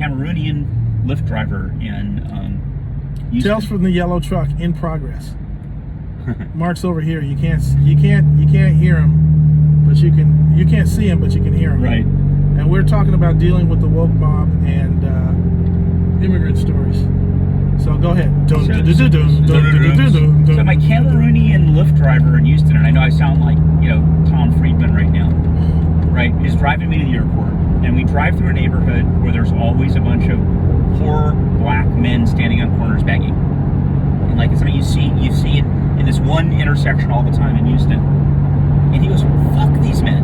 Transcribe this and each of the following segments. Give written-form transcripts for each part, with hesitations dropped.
Cameroonian Lyft driver in Houston. Tales from the yellow truck in progress. Mark's over here. You can't hear him, but you can't see him, but you can hear him. Right. And we're talking about dealing with the woke mob and immigrant stories. So go ahead. So my Cameroonian Lyft driver in Houston, and I know I sound like, Tom Friedman right now, right, is driving me to the airport, and we drive through a neighborhood where there's always a bunch of poor black men standing on corners begging. And like it's something you see in this one intersection all the time in Houston. And he goes, "Fuck these men."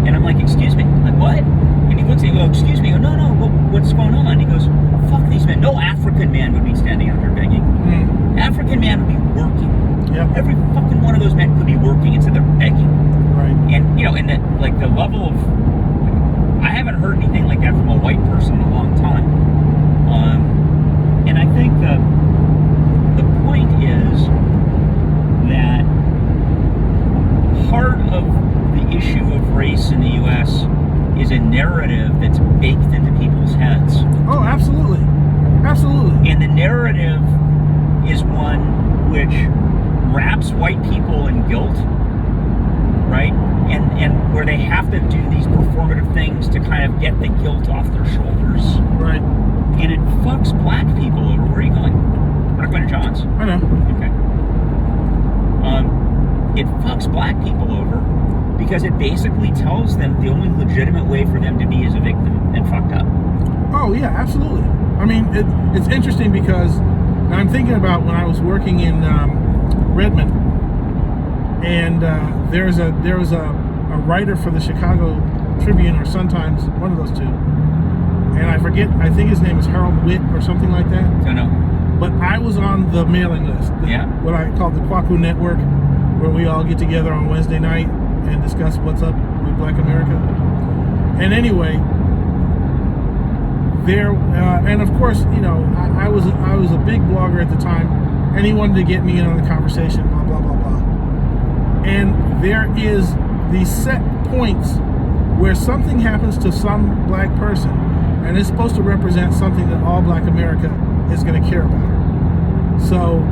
And I'm like, "Excuse me?" I'm like, "What?" And he looks at me, "Oh, excuse me." I go, "No, what's going on?" He goes, "Fuck these men." No African man would be standing out here begging. African man would be working. Yep. Every fucking one of those men could be working instead they're begging. Right. And and that, like, the level of, I haven't heard anything like that from a white person in a long time. And I think the point is that part of the issue of race in the U.S. is a narrative that's baked into people's heads. Oh, absolutely. Absolutely. And the narrative is one which wraps white people in guilt, right? And where they have to do these performative things to kind of get the guilt off their shoulders. Right. And it fucks black people over. Where are you going? We're not going to John's. I know. Okay. It fucks black people over because it basically tells them the only legitimate way for them to be is a victim and fucked up. Oh yeah, absolutely. I mean, it's interesting because I'm thinking about when I was working in Redmond, and there was a writer for the Chicago Tribune or Sun-Times, one of those two, and I forget. I think his name is Harold Witt or something like that. Don't know. But I was on the mailing list. What I call the Kwaku Network, where we all get together on Wednesday night and discuss what's up with Black America. And anyway, there, and of course, I was a big blogger at the time, and he wanted to get me in on the conversation, blah, blah, blah, blah. And there is these set points where something happens to some black person, and it's supposed to represent something that all Black America is going to care about. So,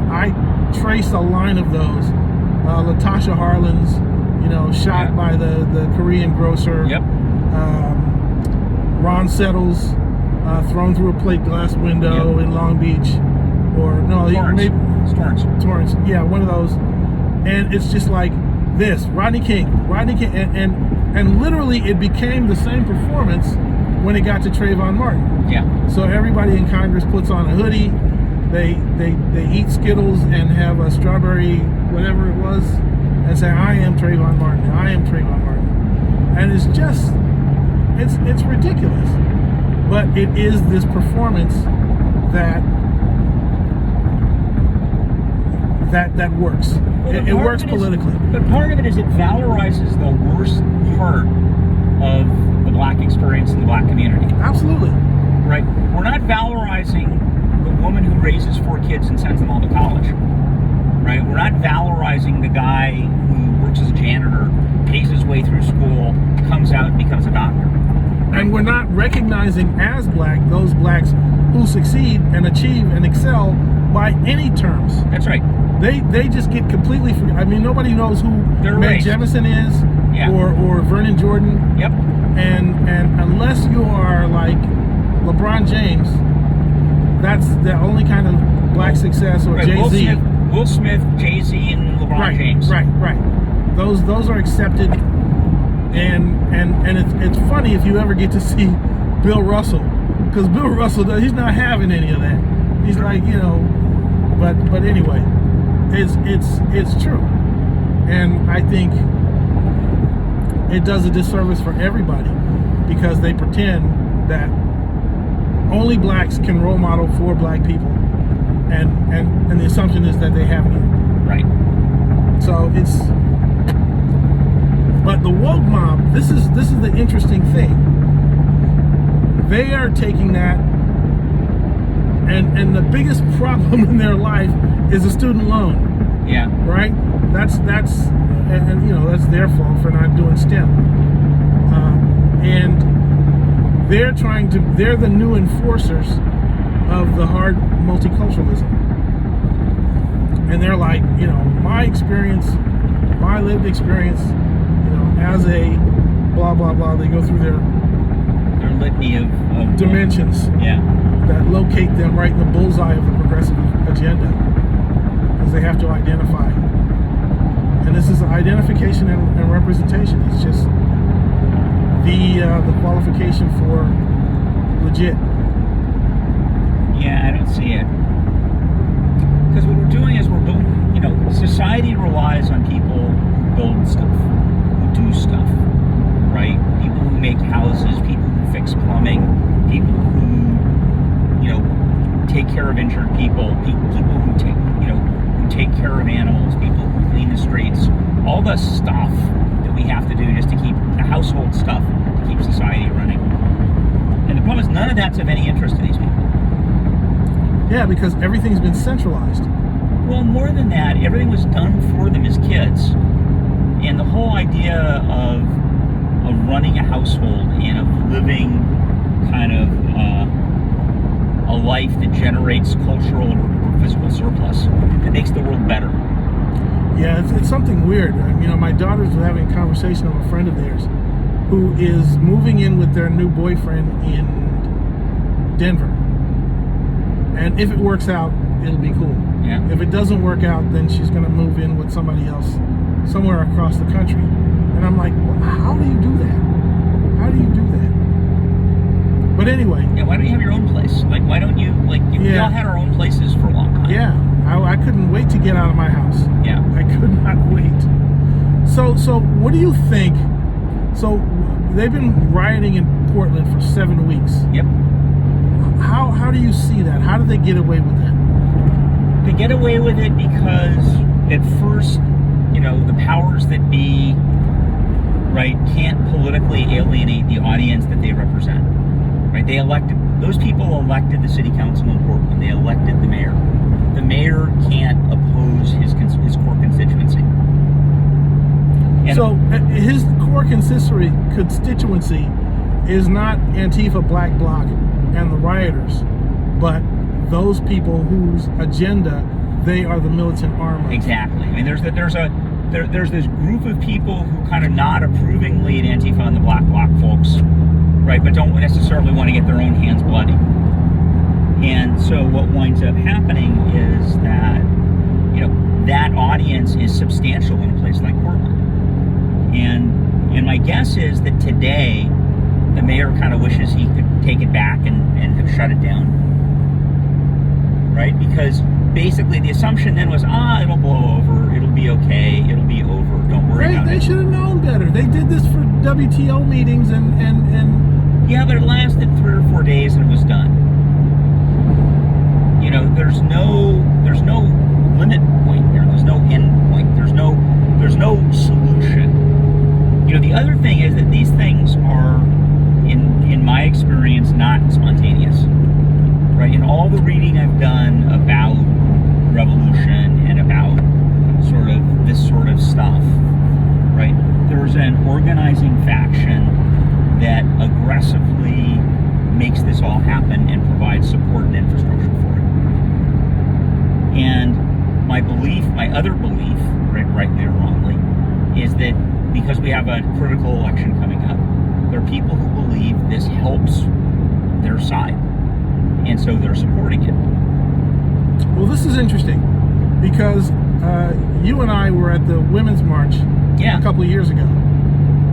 I traced a line of those. Latasha Harlan's, shot by the Korean grocer. Yep. Ron Settles, thrown through a plate glass window in Long Beach. Or, no, Torrance. Yeah, one of those. And it's just like this. Rodney King. And literally it became the same performance when it got to Trayvon Martin. Yeah. So everybody in Congress puts on a hoodie. They eat Skittles and have a strawberry whatever it was and say, "I am Trayvon Martin. I am Trayvon Martin." And it's just it's ridiculous. But it is this performance that works. It works politically. But part of it is it valorizes the worst part of the black experience in the black community. Absolutely. Right? We're not valorizing the woman who raises 4 kids and sends them all to college. Right? We're not valorizing the guy who works as a janitor, pays his way through school, comes out and becomes a doctor. Right? And we're not recognizing as black those blacks who succeed and achieve and excel by any terms. That's right. They just get completely free. I mean, nobody knows who Meg Jemison is or Vernon Jordan. Yep. And unless you are like LeBron James, that's the only kind of black success, or Jay-Z. Will Smith, Jay-Z, and LeBron James. Right. Those are accepted, and it's funny if you ever get to see Bill Russell, because Bill Russell, he's not having any of that. He's like, but anyway, it's true, and I think it does a disservice for everybody because they pretend that only blacks can role model for black people, and the assumption is that they have none. Right. So but the woke mob, this is the interesting thing. They are taking that, and the biggest problem in their life is a student loan. Yeah. Right? That's that's their fault for not doing STEM. And they're the new enforcers of the hard multiculturalism. And they're like, my experience, my lived experience, as a blah, blah, blah. They go through their litany of dimensions that locate them right in the bullseye of the progressive agenda, because they have to identify. And this is identification and representation. It's just the qualification for legit. Yeah, I don't see it. Because what we're doing is we're building, society relies on people who build stuff, who do stuff, right? People who make houses, people who fix plumbing, people who, take care of injured people, people who take care of animals, people who clean the streets, all the stuff that we have to do just to keep the household stuff to keep society running. And the problem is none of that's of any interest to these people. Yeah, because everything's been centralized. Well, more than that, everything was done for them as kids. And the whole idea of running a household and of living kind of a life that generates cultural or physical surplus, that makes the world better. Yeah, it's something weird. My daughters were having a conversation with a friend of theirs who is moving in with their new boyfriend in Denver. And if it works out, it'll be cool. Yeah. If it doesn't work out, then she's going to move in with somebody else somewhere across the country. And I'm like, well, how do you do that? How do you do that? But anyway. Yeah, why don't you have your own place? Like, why don't you, we all had our own places for a long time. Yeah, I couldn't wait to get out of my house. Yeah. I could not wait. So what do you think? So they've been rioting in Portland for 7 weeks. Yep. How do you see that? How do they get away with that? They get away with it because at first, the powers that be, right, can't politically alienate the audience that they represent. Right? Those people elected the city council in Portland. They elected the mayor. The mayor can't oppose his core constituency. And so his core constituency is not Antifa, Black Bloc, and the rioters, but those people whose agenda they are the militant arm of. Exactly. I mean, there's this group of people who kind of nod approvingly at Antifa and the Black Bloc folks, right, but don't necessarily want to get their own hands bloody. And so what winds up happening is that, that audience is substantial in a place like Portland. And my guess is that today, the mayor kind of wishes he could take it back and have shut it down. Right? Because basically the assumption then was, it'll blow over, it'll be okay, it'll be over, don't worry about it. They should have known better. They did this for WTO meetings and yeah, but it lasted 3 or 4 days and it was done. There's no limit point here. There's no end point. There's no solution. The other thing is that these things are, in my experience, not spontaneous. Right? In all the reading I've done about revolution and about this sort of stuff, right? There's an organizing faction that aggressively makes this all happen and provides support and infrastructure for it. And my other belief, rightly or wrongly, is that because we have a critical election coming up, there are people who believe this helps their side. And so they're supporting it. Well, this is interesting because you and I were at the Women's March a couple of years ago.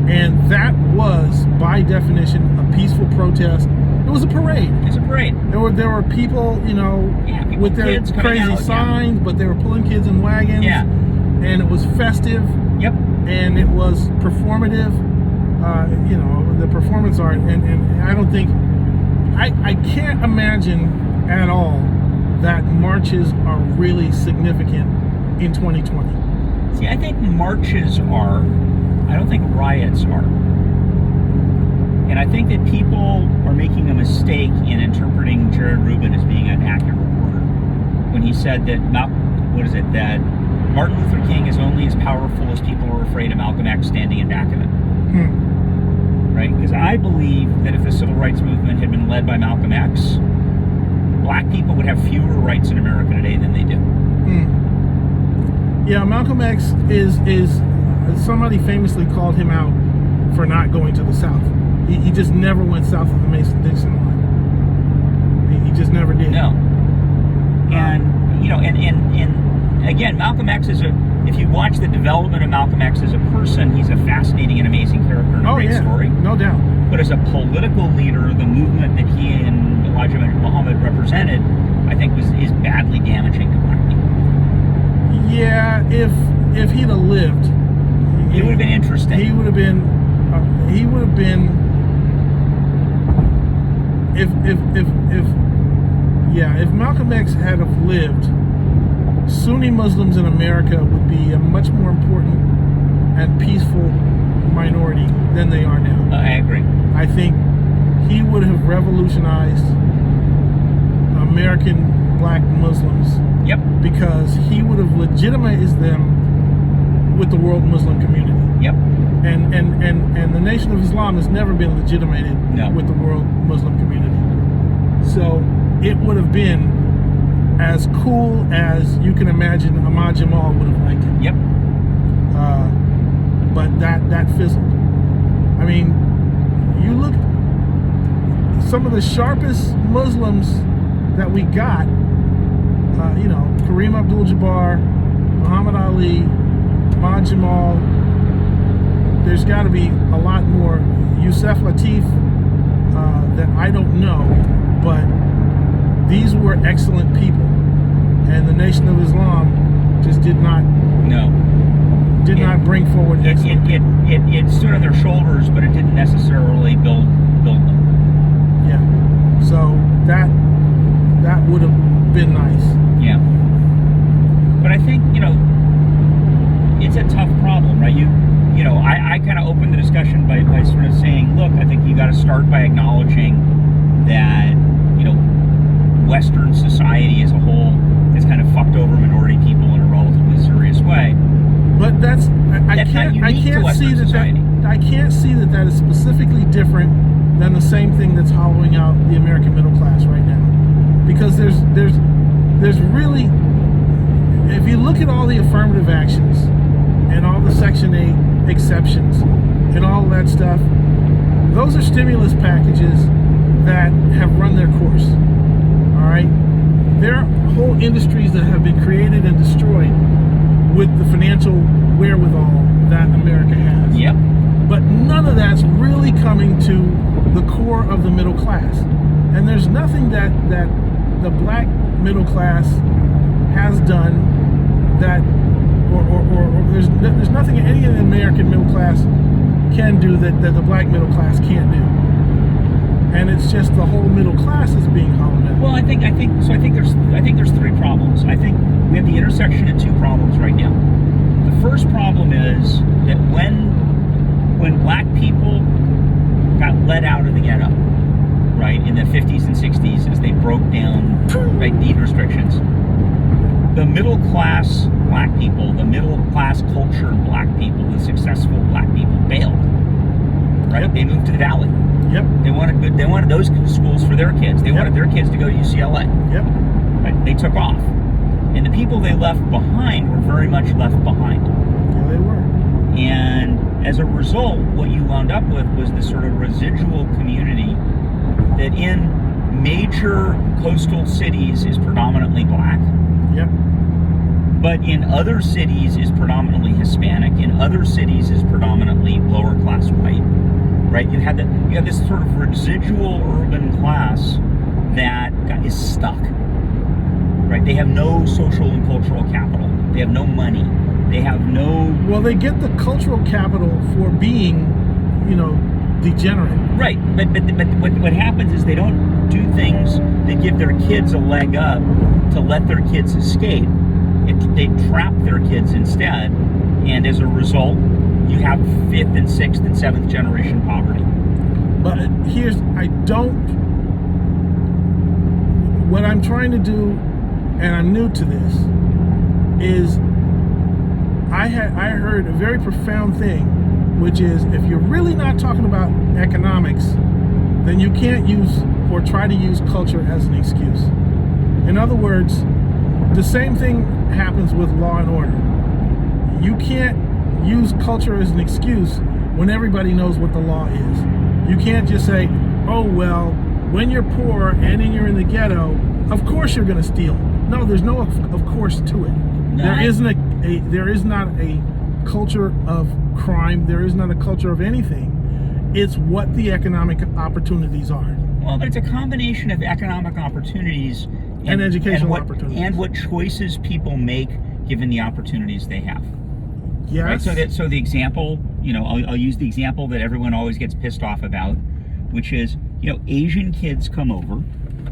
And that was, by definition, a peaceful protest. It was a parade. It's a parade. There were people, people with their crazy signs, but they were pulling kids in wagons. Yeah. And it was festive. Yep. And it was performative. The performance art. And I don't think, I can't imagine at all that marches are really significant in 2020. See, I think marches are. I don't think riots are. And I think that people are making a mistake in interpreting Jared Rubin as being an accurate reporter when he said that that Martin Luther King is only as powerful as people are afraid of Malcolm X standing in back of it. right? Because I believe that if the civil rights movement had been led by Malcolm X, black people would have fewer rights in America today than they do. Yeah, Malcolm X is somebody famously called him out for not going to the South. He just never went south of the Mason-Dixon line. He just never did. No. And again, Malcolm X is if you watch the development of Malcolm X as a person, he's a fascinating and amazing character and a great story. No doubt. But as a political leader, the movement that he and Elijah Muhammad represented, I think is badly damaging to black people. Yeah, if he'd have lived, it would have been interesting. He would have been. If Malcolm X had have lived, Sunni Muslims in America would be a much more important and peaceful minority than they are now. I agree. I think he would have revolutionized American black Muslims. Yep. Because he would have legitimized them with the world Muslim community. Yep. And the Nation of Islam has never been legitimated with the world Muslim community. So it would have been as cool as you can imagine Ahmad Jamal would have liked it. Yep. But that fizzled. I mean, you look, some of the sharpest Muslims that we got, Kareem Abdul-Jabbar, Muhammad Ali, Ahmad Jamal. There's got to be a lot more. Yusuf Latif that I don't know, but these were excellent people, and the Nation of Islam just did not bring forward excellent people. It stood on their shoulders, but it didn't necessarily build them. Yeah. So that would have been nice. Yeah. But I think, it's a tough problem, right? I kind of opened the discussion by sort of saying, look, I think you got to start by acknowledging that, Western society as a whole has kind of fucked over minority people in a relatively serious way. But I can't see that is specifically different than the same thing that's hollowing out the American middle class right now. Because there's really, if you look at all the affirmative actions and all the Section 8 exceptions and all that stuff, those are stimulus packages that have run their course. All right? There are whole industries that have been created and destroyed with the financial wherewithal that America has. Yep. But none of that's really coming to the core of the middle class. And there's nothing that the black middle class has done that, or there's nothing any of the American middle class can do that the black middle class can't do. And it's just the whole middle class is being hollowed out. Well, I think there's three problems. I think we have the intersection of two problems right now. The first problem is that when black people got let out of the ghetto, right, in the 50s and 60s as they broke down deed restrictions, the middle class black people, the middle class cultured black people, the successful black people bailed. Right? Yep. They moved to the valley. Yep. They wanted those schools for their kids. They wanted their kids to go to UCLA. Yep. Right? They took off. And the people they left behind were very much left behind. Yeah, they were. And as a result, what you wound up with was this sort of residual community that in major coastal cities is predominantly black. Yep. But in other cities is predominantly Hispanic. In other cities is predominantly lower class white. Right? You have this sort of residual urban class that is stuck. Right? They have no social and cultural capital. They have no money. They have no... Well, they get the cultural capital for being, degenerate. Right. But what happens is they don't do things that give their kids a leg up to let their kids escape. They trap their kids instead. And as a result, you have 5th and 6th and 7th generation poverty. But what I'm trying to do, and I'm new to this, is I heard a very profound thing which is if you're really not talking about economics, then you can't use or try to use culture as an excuse. In other words, the same thing happens with law and order. You can't use culture as an excuse when everybody knows what the law is. You can't just say, oh, well, when you're poor and then you're in the ghetto, of course you're going to steal. No, there's no of course to it. No, There is not a culture of crime. There is not a culture of anything. It's what the economic opportunities are. Well, but it's a combination of economic opportunities And educational opportunities. And what choices people make given the opportunities they have. Yes. Right? So the example, I'll use the example that everyone always gets pissed off about, which is, Asian kids come over.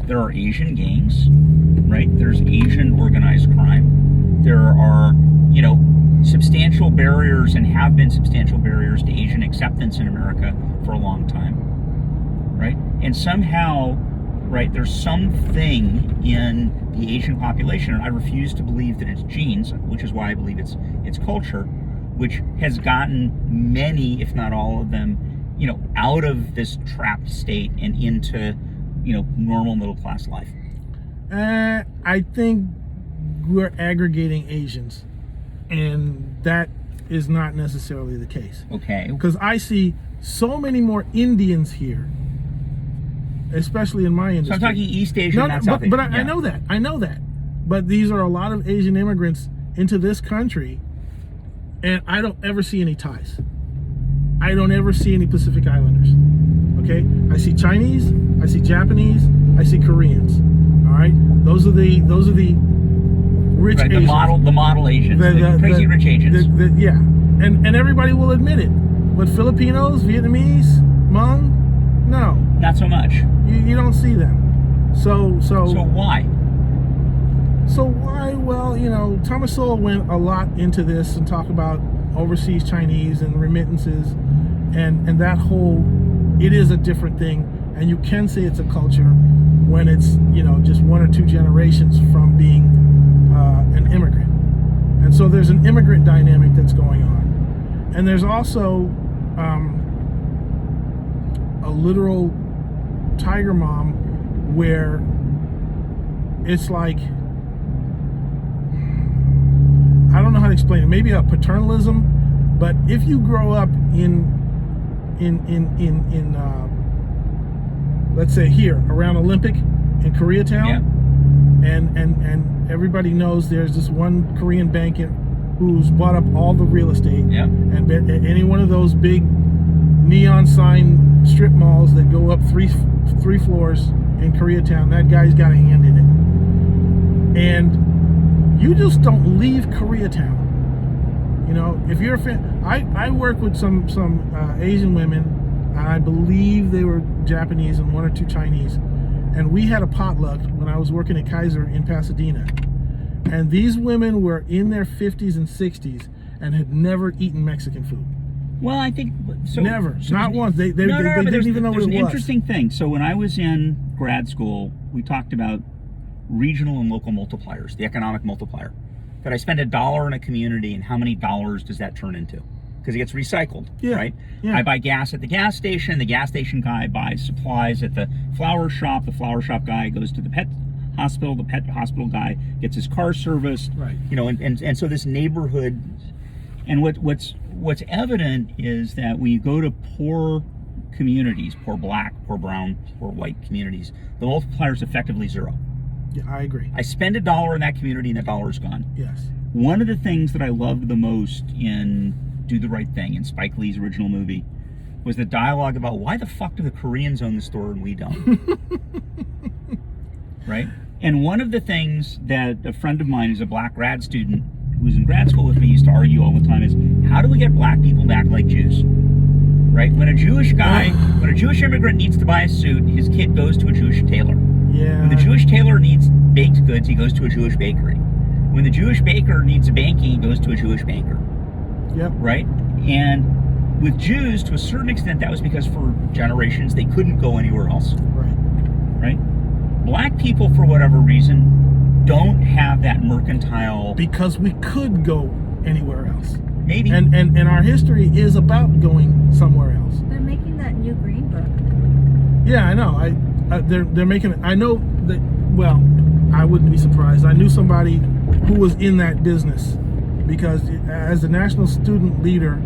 There are Asian gangs, right? There's Asian organized crime. There are, substantial barriers and have been substantial barriers to Asian acceptance in America for a long time, right? And somehow, right, there's something in the Asian population, and I refuse to believe that it's genes, which is why I believe it's culture, which has gotten many, if not all of them, out of this trapped state and into, normal middle class life. I think we're aggregating Asians, and that is not necessarily the case. Okay. Because I see so many more Indians here, especially in my industry. So I'm talking East Asian, not South Asian. But I know that. I know that. But these are a lot of Asian immigrants into this country, and I don't ever see any ties. I don't ever see any Pacific Islanders. Okay? I see Chinese, I see Japanese, I see Koreans. All right? Those are the rich right, Asians. The model Asians, the crazy rich Asians. Yeah. And everybody will admit it. But Filipinos, Vietnamese, Hmong, no. Not so much. You don't see them. So why? So why? Well, Thomas Sowell went a lot into this and talked about overseas Chinese and remittances and that whole, it is a different thing, and you can say it's a culture when it's, just one or two generations from being an immigrant. And so there's an immigrant dynamic that's going on. And there's also a literal tiger mom where it's like, I don't know how to explain it. Maybe a paternalism, but if you grow up in let's say here around Olympic in Koreatown, yeah. and everybody knows there's this one Korean bank who's bought up all the real estate, yeah. And any one of those big neon sign strip malls that go up three floors in Koreatown, that guy's got a hand in it, and you just don't leave Koreatown. If you're a fan, I work with some Asian women, and I believe they were Japanese and one or two Chinese, and we had a potluck when I was working at Kaiser in Pasadena, and these women were in their 50s and 60s and had never eaten Mexican food. Well, I think so. Never, not once. They didn't even know what it was. There's an interesting thing. So when I was in grad school, we talked about regional and local multipliers, the economic multiplier. That I spend $1 in a community, and how many dollars does that turn into? Because it gets recycled, right? Yeah. I buy gas at the gas station guy buys supplies at the flower shop guy goes to the pet hospital guy gets his car serviced, right? And so this neighborhood, and what's evident is that when you go to poor communities, poor black, poor brown, poor white communities, the multiplier is effectively zero. Yeah, I agree. I spend $1 in that community and that $1's gone. Yes. One of the things that I loved the most in Do the Right Thing, in Spike Lee's original movie, was the dialogue about why the fuck do the Koreans own the store and we don't? Right? And one of the things that a friend of mine who's a black grad student who was in grad school with me used to argue all the time is, how do we get black people to act like Jews? Right? When a Jewish immigrant needs to buy a suit, his kid goes to a Jewish tailor. Yeah. When the Jewish tailor needs baked goods, he goes to a Jewish bakery. When the Jewish baker needs a banking, he goes to a Jewish banker. Yep. Right? And with Jews, to a certain extent, that was because for generations they couldn't go anywhere else. Right. Right? Black people, for whatever reason, don't have that mercantile. Because we could go anywhere else. Maybe. And our history is about going somewhere else. They're making that new Green Book. Yeah, I know. They're making it. I know that. Well, I wouldn't be surprised. I knew somebody who was in that business because as a national student leader,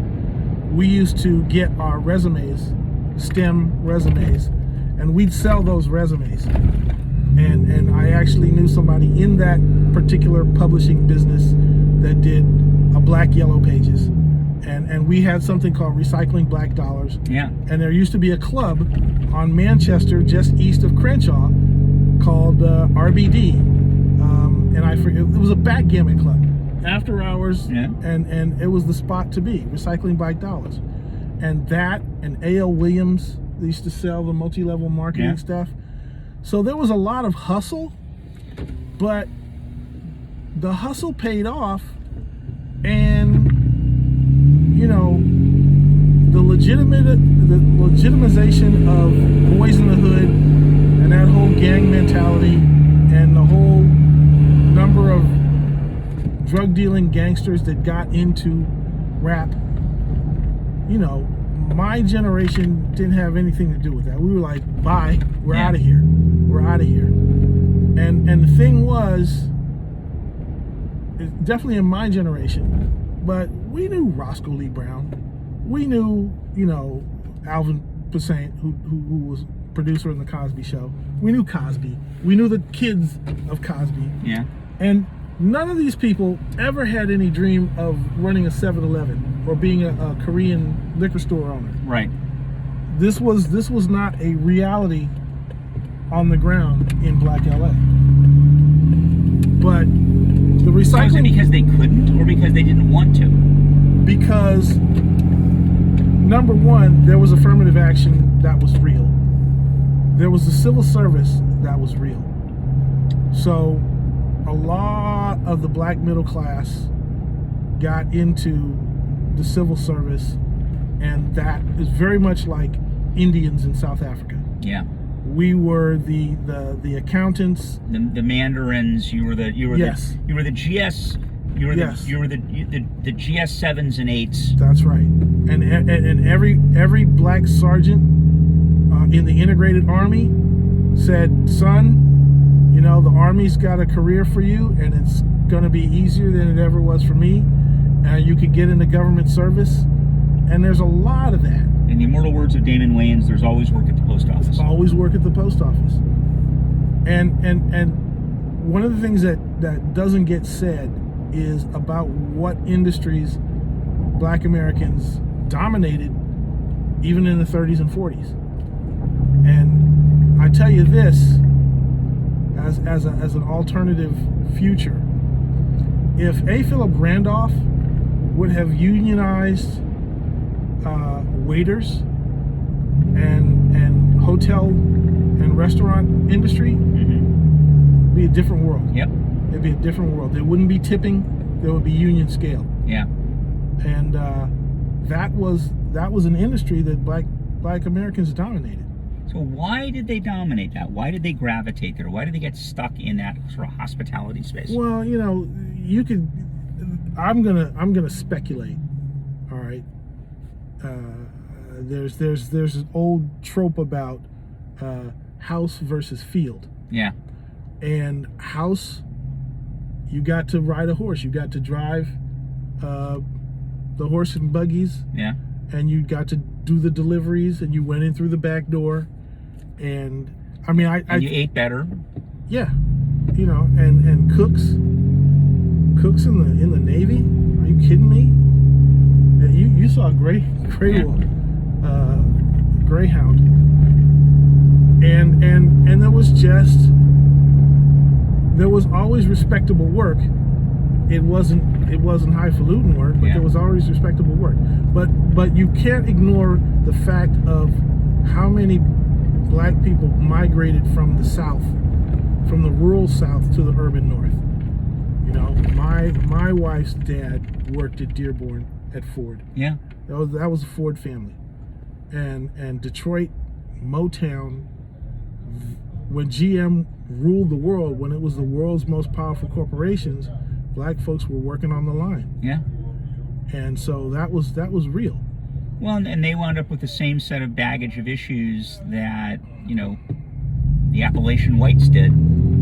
we used to get our resumes, STEM resumes, and we'd sell those resumes. And I actually knew somebody in that particular publishing business that did a black yellow pages. And we had something called Recycling Black Dollars. Yeah. And there used to be a club on Manchester, just east of Crenshaw, called RBD. And I forget, it was a backgammon club. After hours, Yeah. and it was the spot to be, Recycling Black Dollars. And that, and A.L. Williams, they used to sell the multi-level marketing stuff. So there was a lot of hustle, but the hustle paid off, and you know, the legitimization of Boys in the Hood and that whole gang mentality and the whole number of drug dealing gangsters that got into rap, you know, my generation didn't have anything to do with that. We were like, bye, we're out of here. We're out of here. And the thing was, definitely in my generation, but we knew Roscoe Lee Brown. We knew, you know, Alvin Passant, who was producer in the Cosby Show. We knew Cosby. We knew the kids of Cosby. Yeah. And none of these people ever had any dream of running a 7-Eleven or being a Korean liquor store owner. Right. This was not a reality on the ground in Black LA. But the recycling... Was it because they couldn't or because they didn't want to? Because, number one, there was affirmative action that was real. There was the civil service that was real. So a lot of the black middle class got into the civil service, and that is very much like Indians in South Africa. Yeah. We were the accountants, the mandarins. You were the Yes. you were the GS. You were the GS 7s and 8s. That's right. And every black sergeant in the integrated army said, son, you know, the Army's got a career for you, and it's going to be easier than it ever was for me. You could get into government service, and there's a lot of that. In the immortal words of Damon Wayans, there's always work at the post office. Always work at the post office. And one of the things that doesn't get said is about what industries black Americans dominated even in the 30s and 40s. And I tell you this, as an alternative future, if A. Philip Randolph would have unionized waiters and hotel and restaurant industry, it'd be a different world. Yep. It'd be a different world. There wouldn't be tipping. There would be union scale. Yeah. And that was an industry that black Americans dominated. So why did they dominate that? Why did they gravitate there? Why did they get stuck in that sort of hospitality space? Well, you know, you could. I'm gonna speculate. All right. There's an old trope about house versus field. Yeah. And house, you got to ride a horse. You got to drive the horse and buggies. Yeah. And you got to do the deliveries, and you went in through the back door. And I mean, And you ate better. Yeah, you know, and cooks in the Navy. Are you kidding me? Yeah, you saw Greyhound, and there was always respectable work. It wasn't highfalutin work, but there was always respectable work. But you can't ignore the fact of how many black people migrated from the South, from the rural South to the urban North. You know, my wife's dad worked at Dearborn at Ford. Yeah. That was a Ford family, and Detroit, Motown. When GM ruled the world, when it was the world's most powerful corporations, black folks were working on the line. Yeah. And so that was real. Well, and they wound up with the same set of baggage of issues that, the Appalachian whites did.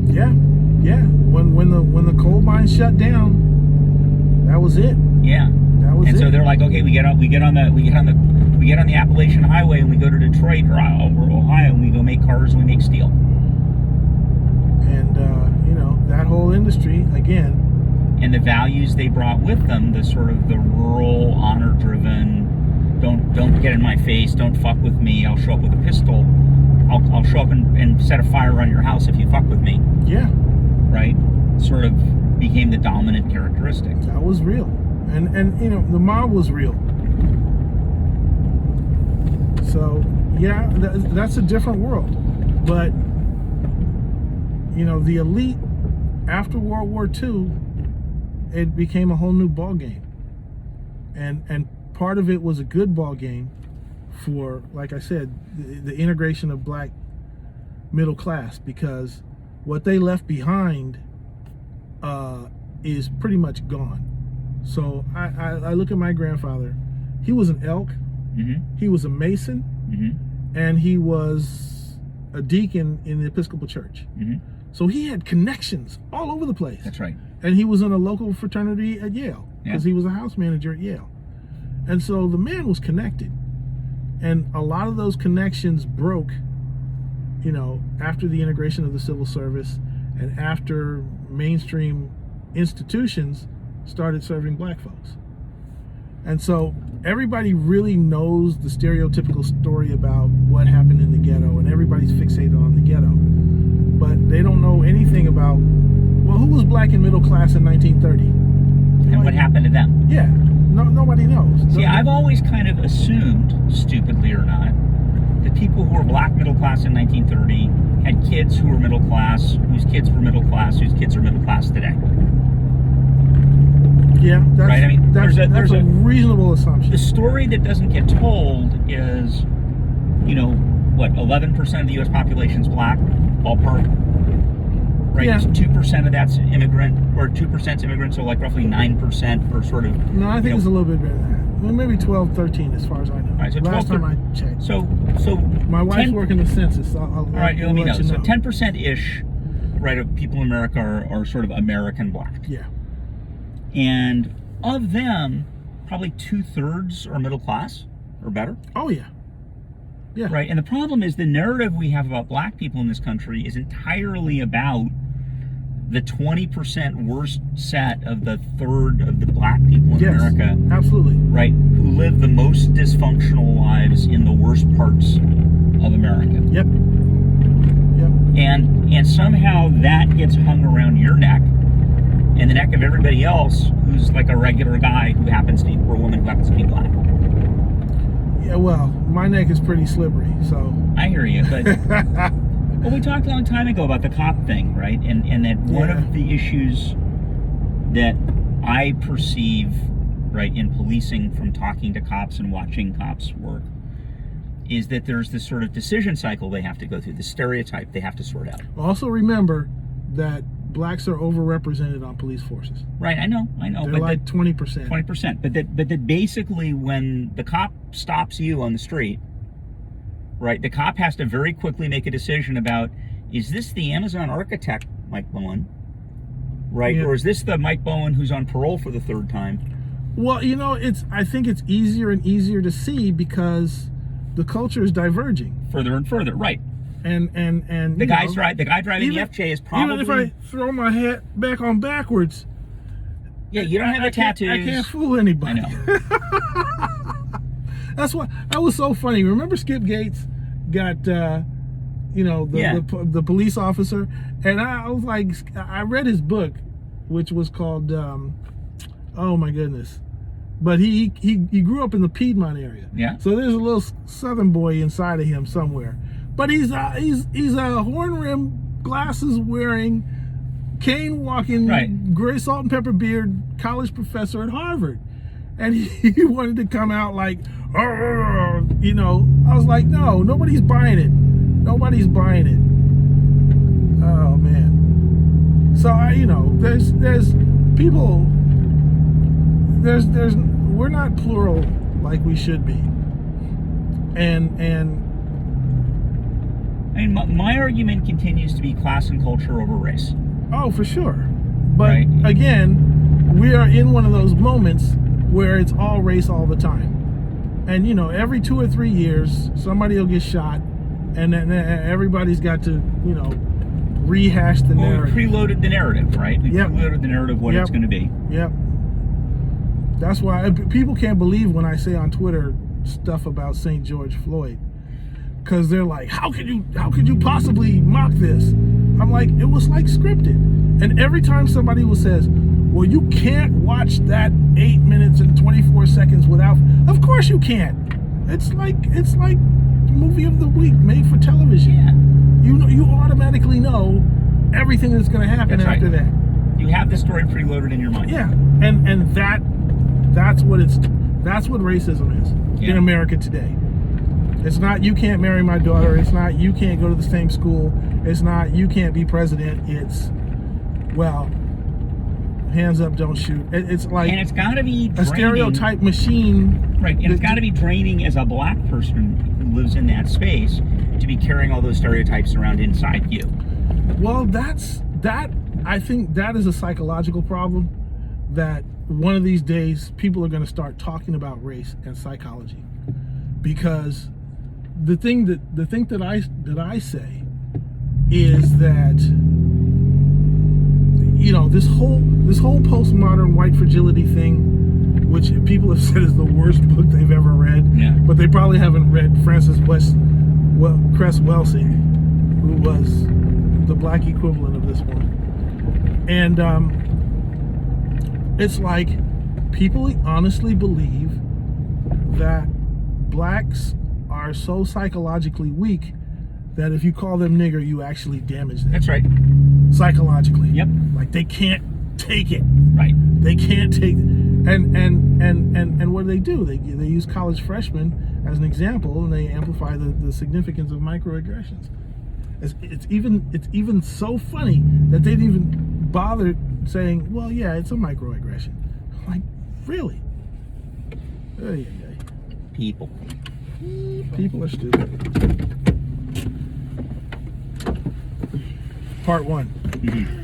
Yeah. When the coal mines shut down, that was it. Yeah. That was and it. so they're like, okay, we get on the Appalachian Highway and we go to Detroit or Ohio and we go make cars and we make steel. And that whole industry again. And the values they brought with them, the sort of the rural, honor-driven, don't get in my face, don't fuck with me, I'll show up with a pistol, I'll show up and set a fire on your house if you fuck with me. Yeah. Right? Sort of became the dominant characteristic. That was real. And the mob was real. So, yeah, that's a different world. But, the elite, after World War II, it became a whole new ball game. And part of it was a good ball game for, like I said, the integration of black middle class, because what they left behind is pretty much gone. So I look at my grandfather. He was an elk. Mm-hmm. He was a Mason. Mm-hmm. And he was a deacon in the Episcopal Church. Mm-hmm. So he had connections all over the place. That's right. And he was in a local fraternity at Yale because Yeah. he was a house manager at Yale. And so the man was connected. And a lot of those connections broke, after the integration of the civil service and after mainstream institutions started serving black folks. And so everybody really knows the stereotypical story about what happened in the ghetto, and everybody's fixated on the ghetto. But they don't know anything about, well, who was black and middle class in 1930? And what happened to them? Yeah, nobody knows. See, I've always kind of assumed, stupidly or not, that people who were black middle class in 1930 had kids who were middle class, whose kids were middle class, whose kids are middle class today. Yeah, that's, right? I mean, that's there's a reasonable assumption. The story that doesn't get told is, 11% of the U.S. population is black, ballpark. Right, Yeah. 2% of that's immigrant, or 2% is immigrant, so like roughly 9% or sort of. No, I think it's a little bit better than that. Well, maybe 12, 13 as far as I know. All right, so Last 12, time I checked. So my wife's 10, working the census. All right, let me know. So know. 10%-ish, right, of people in America are sort of American black. Yeah. And of them, probably 2/3 are middle class or better. Oh, yeah. Yeah. Right, and the problem is the narrative we have about black people in this country is entirely about the 20% worst set of the third of the black people in Yes, America. absolutely. Right, who live the most dysfunctional lives in the worst parts of America. Yep. And somehow that gets hung around your neck and the neck of everybody else who's like a regular guy who happens to be, or a woman who happens to be black. Yeah, well, my neck is pretty slippery, so. I hear you, but well, we talked a long time ago about the cop thing, right? And that one Yeah. of the issues that I perceive, right, in policing from talking to cops and watching cops work is that there's this sort of decision cycle they have to go through, the stereotype they have to sort out. Also remember that blacks are overrepresented on police forces. Right, I know. They're But like 20%. 20%. But that basically when the cop stops you on the street, right, the cop has to very quickly make a decision about, is this the Amazon architect, Mike Bowen? Right? Yeah. Or is this the Mike Bowen who's on parole for the third time? Well, I think it's easier and easier to see because the culture is diverging. Further and further, right. And The guy driving the FJ is probably... Even if I throw my hat back on backwards, yeah, you don't have the tattoos. I can't fool anybody. I know. That's why that was so funny. Remember Skip Gates got the police officer, and I was like, I read his book, which was called oh my goodness, but he grew up in the Piedmont area. Yeah. So there's a little Southern boy inside of him somewhere, but he's a horn rim, glasses wearing, cane walking, right, gray salt and pepper beard college professor at Harvard. And he wanted to come out like, I was like, no, nobody's buying it. Nobody's buying it. Oh man. So there's people, there's we're not plural like we should be. And I mean, my argument continues to be class and culture over race. oh, for sure. But Right. again, we are in one of those moments where it's all race all the time. And you know, every 2 or 3 years, somebody will get shot, and then everybody's got to, you know, rehash the Well, narrative. we preloaded the narrative, right? We Yep. preloaded the narrative of what Yep. it's going to be. Yep. That's why people can't believe when I say on Twitter stuff about St. George Floyd, because they're like, how could you possibly mock this? I'm like, it was like scripted. And every time somebody says, well, you can't watch that 8 minutes and 24 seconds without, of course you can't. It's like movie of the week made for television. Yeah. You know, you automatically know everything that's going to happen That's after right. that. You have the story preloaded in your mind. Yeah, and that's what racism is in Yeah. America today. It's not you can't marry my daughter. It's not you can't go to the same school. It's not you can't be president. It's, well, hands up, don't shoot. It's like And it's got to be a draining. stereotype machine. Right, and it's got to be draining as a black person who lives in that space to be carrying all those stereotypes around inside you. Well, I think that is a psychological problem that one of these days people are going to start talking about race and psychology, because the thing that I say is that, you know, this whole postmodern white fragility thing, which people have said is the worst book they've ever read, Yeah. but they probably haven't read Frances Cress Welsing, who was the black equivalent of this woman. And it's like people honestly believe that blacks are so psychologically weak that if you call them nigger, you actually damage them That's right. psychologically. Yep. Like they can't take it. Right. They can't take it. And what do? They use college freshmen as an example, and they amplify the significance of microaggressions. It's even so funny that they didn't even bother saying, well, yeah, it's a microaggression. Like, really? Ay. People. People are stupid. Part 1. Mhm.